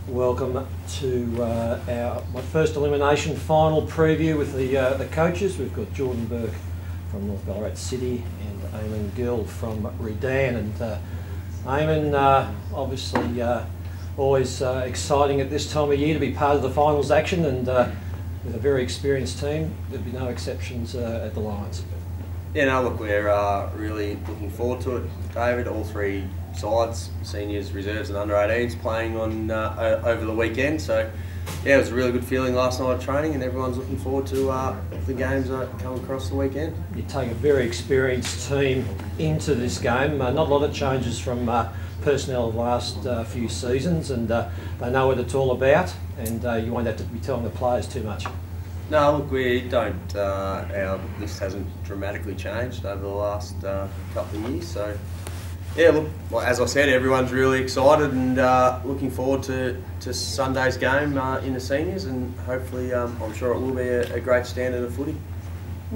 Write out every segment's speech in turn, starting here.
Welcome to my first elimination final preview with the coaches. We've got Jordan Burke from North Ballarat City and Eamon Gill from Redan. And Eamon, obviously always exciting at this time of year to be part of the finals action, and with a very experienced team, there'd be no exceptions at the Lions. Yeah, no, look, we're really looking forward to it, David. All three sides, seniors, reserves and under-18s, playing on over the weekend. So, yeah, it was a really good feeling last night at training, and everyone's looking forward to the games that come across the weekend. You take a very experienced team into this game. Not a lot of changes from personnel the last few seasons, and they know what it's all about, and you won't have to be telling the players too much. No, look, we don't. Our list hasn't dramatically changed over the last couple of years. So, yeah, look, well, as I said, everyone's really excited and looking forward to Sunday's game in the seniors, and hopefully, I'm sure it will be a great standard of footy.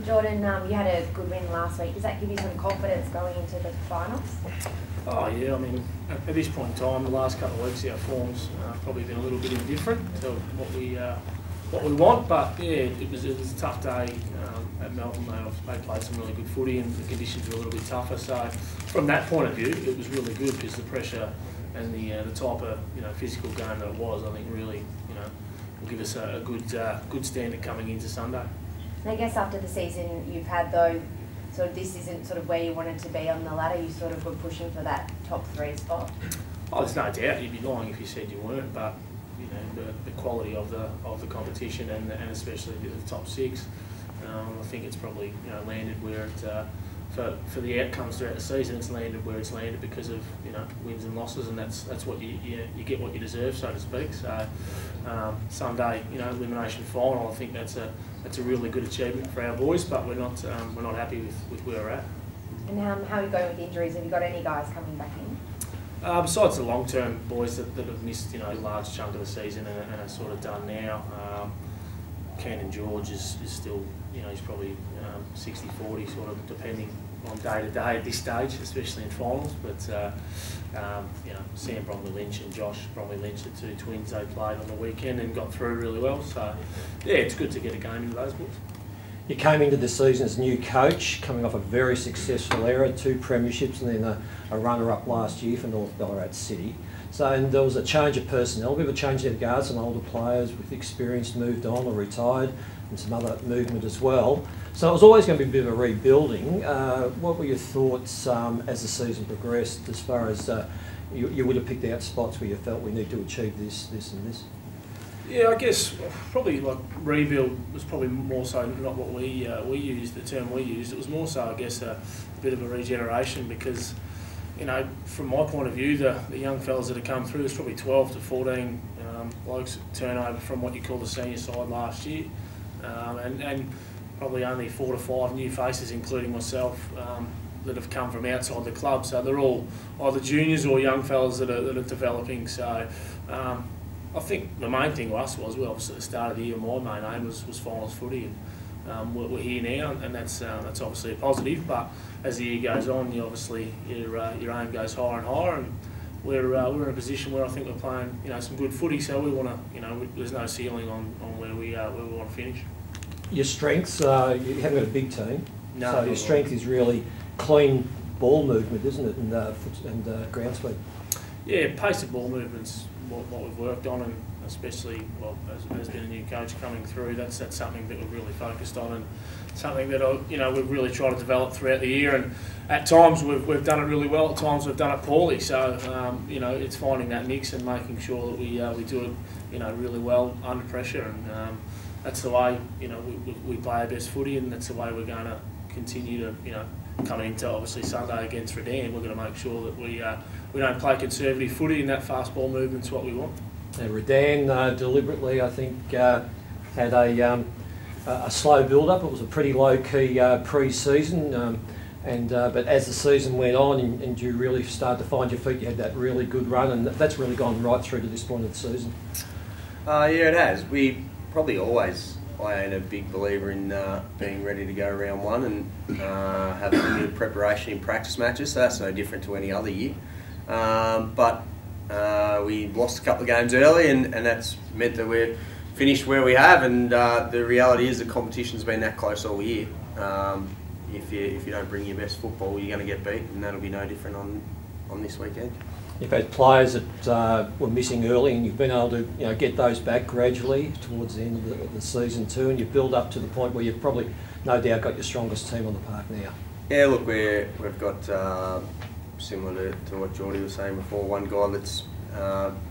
Jordan, you had a good win last week. Does that give you some confidence going into the finals? Oh yeah, I mean, at this point in time, the last couple of weeks, our form's probably been a little bit indifferent to what we want, but yeah, it was a tough day at Melbourne. They played some really good footy, and the conditions were a little bit tougher. So from that point of view, it was really good, because the pressure and the type of physical game that it was, I think, really will give us a good standard coming into Sunday. And I guess after the season you've had, though, sort of this isn't sort of where you wanted to be on the ladder. You sort of were pushing for that top 3 spot. Oh, there's no doubt. You'd be lying if you said you weren't, but the quality of the competition and especially the top 6, I think it's probably landed where it for the outcomes throughout the season, it's landed where it's landed because of wins and losses, and that's what you get what you deserve, so to speak. So Sunday, elimination final, I think that's a really good achievement for our boys, but we're not happy with where we're at. And how are you going with injuries? Have you got any guys coming back in? Besides the long-term boys that have missed a large chunk of the season and are sort of done now, Cannon George is still, he's probably 60-40 sort of, depending on day to day at this stage, especially in finals. But Sam Bromley Lynch and Josh Bromley Lynch, the 2 twins, they played on the weekend and got through really well. So yeah, it's good to get a game into those boys. You came into the season as new coach, coming off a very successful era, 2 premierships and then a runner-up last year for North Ballarat City. So, and there was a change of personnel, a bit of a change in regards. Some older players with experience moved on or retired, and some other movement as well. So it was always going to be a bit of a rebuilding. What were your thoughts as the season progressed, as far as you would have picked out spots where you felt we need to achieve this and this? Yeah, I guess probably like rebuild was probably more so not what we used, the term we used. It was more so, I guess, a bit of a regeneration, because from my point of view, the young fellas that have come through, there's probably 12 to 14 blokes turnover from what you call the senior side last year, and probably only 4 to 5 new faces, including myself, that have come from outside the club. So they're all either juniors or young fellas that are developing. So I think the main thing with us was, well, at the start of the year, my main aim was finals footy, and we're here now, and that's obviously a positive. But as the year goes on, your aim goes higher and higher, and we're in a position where I think we're playing some good footy. So we want to there's no ceiling on where we want to finish. Your strengths, you haven't got a big team, no, so your strength is really clean ball movement, isn't it, and ground speed. Yeah, pace of ball movement's what we've worked on, and especially, well, as there's been a new coach coming through, that's something that we've really focused on, and something that we've really tried to develop throughout the year. And at times we've done it really well, at times we've done it poorly. So it's finding that mix and making sure that we do it really well under pressure, and that's the way we play our best footy, and that's the way we're going to continue to coming into obviously Sunday against Redan. We're going to make sure that we don't play conservative footy, and that fast ball movement's what we want. And Redan deliberately, I think, had a slow build-up. It was a pretty low-key pre-season, but as the season went on and you really started to find your feet, you had that really good run, and that's really gone right through to this point of the season. Yeah, it has. We probably always. I ain't a big believer in being ready to go round 1 and having a bit of preparation in practice matches, so that's no different to any other year. But We lost a couple of games early, and that's meant that we're finished where we have. And the reality is the competition's been that close all year. If you don't bring your best football, you're going to get beat, and that'll be no different on this weekend. You've had players that were missing early, and you've been able to get those back gradually towards the end of the season too, and you've built up to the point where you've probably, no doubt, got your strongest team on the park now. Yeah, look, we've got, similar to what Geordie was saying before, one guy that's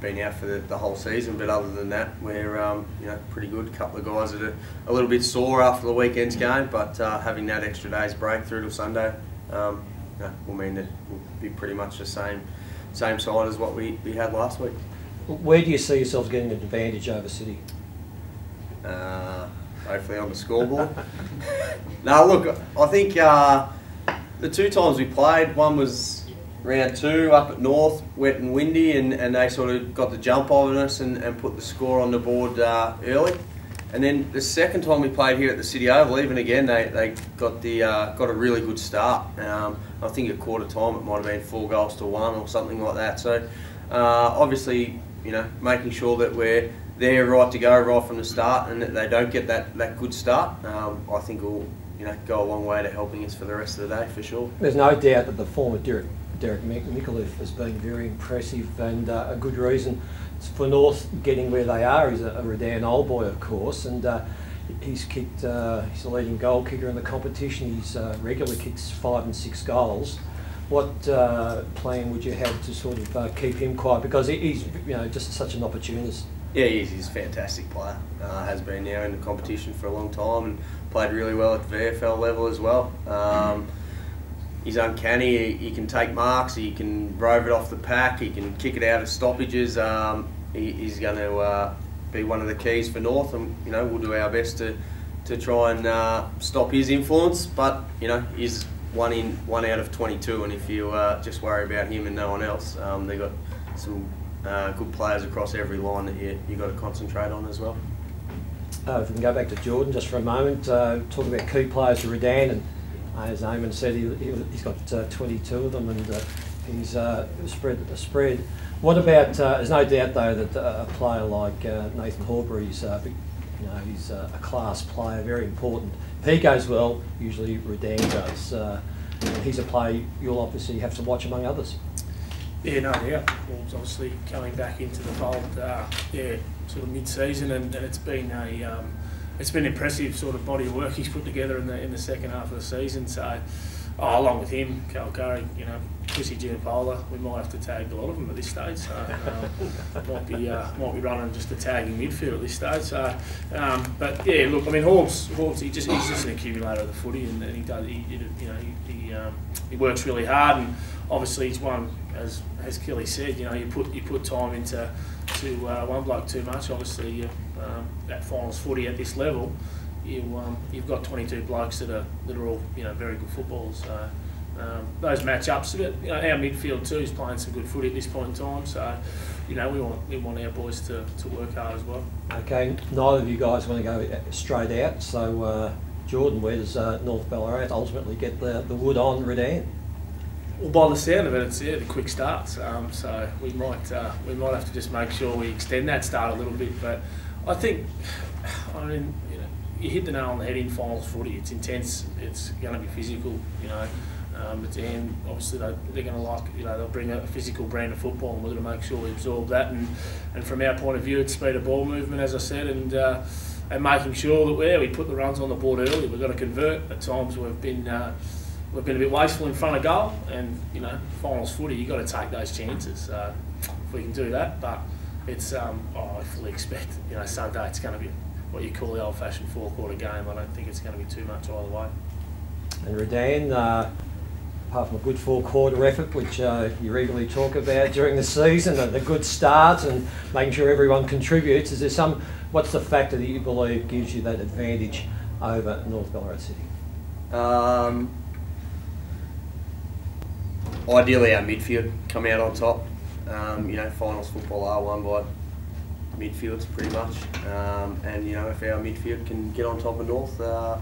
been out for the whole season, but other than that, we're pretty good. A couple of guys that are a little bit sore after the weekend's game, but having that extra day's break through to Sunday will mean that we'll be pretty much the same side as what we had last week. Where do you see yourselves getting an advantage over City? Hopefully on the scoreboard. No, look, I think the two times we played, one was round 2 up at North, wet and windy, and they sort of got the jump on us and put the score on the board early. And then the second time we played here at the City Oval, even again, they got a really good start. I think at quarter time it might have been 4 goals to 1 or something like that. So obviously, making sure that we're there right to go right from the start, and that they don't get that good start, I think will go a long way to helping us for the rest of the day for sure. There's no doubt that the form of Derek Micallef has been very impressive, and a good reason for North getting where they are. He's a Redan old boy, of course, and he's kicked. He's the leading goal kicker in the competition. He's regularly kicks 5 and 6 goals. What plan would you have to sort of keep him quiet, because he's just such an opportunist? Yeah, he's a fantastic player. Has been now in the competition for a long time and played really well at the VFL level as well. He's uncanny. He can take marks. He can rove it off the pack. He can kick it out of stoppages. He's going to be one of the keys for North, and we'll do our best to try and stop his influence. But he's one out of 22, and if you just worry about him and no one else, they've got some good players across every line that you've got to concentrate on as well. If we can go back to Jordan just for a moment, talk about key players to Redan, and as Eamon said, he's got 22 of them, and he's spread. What about? There's no doubt though that a player like Nathan Horbury's, he's a class player, very important. If he goes well, usually Redan does. And he's a player you'll obviously have to watch among others. Yeah, no doubt. Wolves obviously coming back into the fold, sort of mid-season, and it's been an impressive sort of body of work he's put together in the second half of the season. So, along with him, Cal Curry, Chrissy Giannipola, we might have to tag a lot of them at this stage. So might be running just a tagging midfield at this stage. So, but yeah, look, I mean, Horbs, he's just an accumulator of the footy, and he does, he works really hard, and obviously he's one, as Kelly said, you put time into one bloke too much. Obviously, that finals footy at this level, you've got 22 blokes that are all very good footballers. So those match ups, our midfield too is playing some good footy at this point in time. So we want our boys to work hard as well. Okay, neither of you guys want to go straight out. So Jordan, where does North Ballarat ultimately get the wood on Redan? Well, by the sound of it, it's the quick starts. So we might have to just make sure we extend that start a little bit. But I think, you hit the nail on the head in finals footy. It's intense. It's going to be physical. But then obviously they're going to they'll bring a physical brand of football, and we're going to make sure we absorb that. And from our point of view, it's speed of ball movement, as I said, and making sure that we put the runs on the board early. We've got to convert. At times we've been a bit wasteful in front of goal, and finals footy, you've got to take those chances. If we can do that, but it's I fully expect Sunday it's going to be what you call the old-fashioned 4-quarter game. I don't think it's going to be too much either way. And Redan, apart from a good 4-quarter effort, which you regularly talk about during the season, and the good start and making sure everyone contributes, is there what's the factor that you believe gives you that advantage over North Ballarat City? Ideally, our midfield come out on top. Finals football are won by midfields pretty much, and if our midfield can get on top of North, I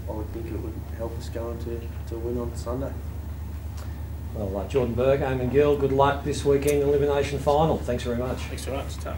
would think it would help us go on to win on Sunday. Well, Jordan Berg, Eamon Gill, good luck this weekend elimination final. Thanks very much. Thanks very much. Ta.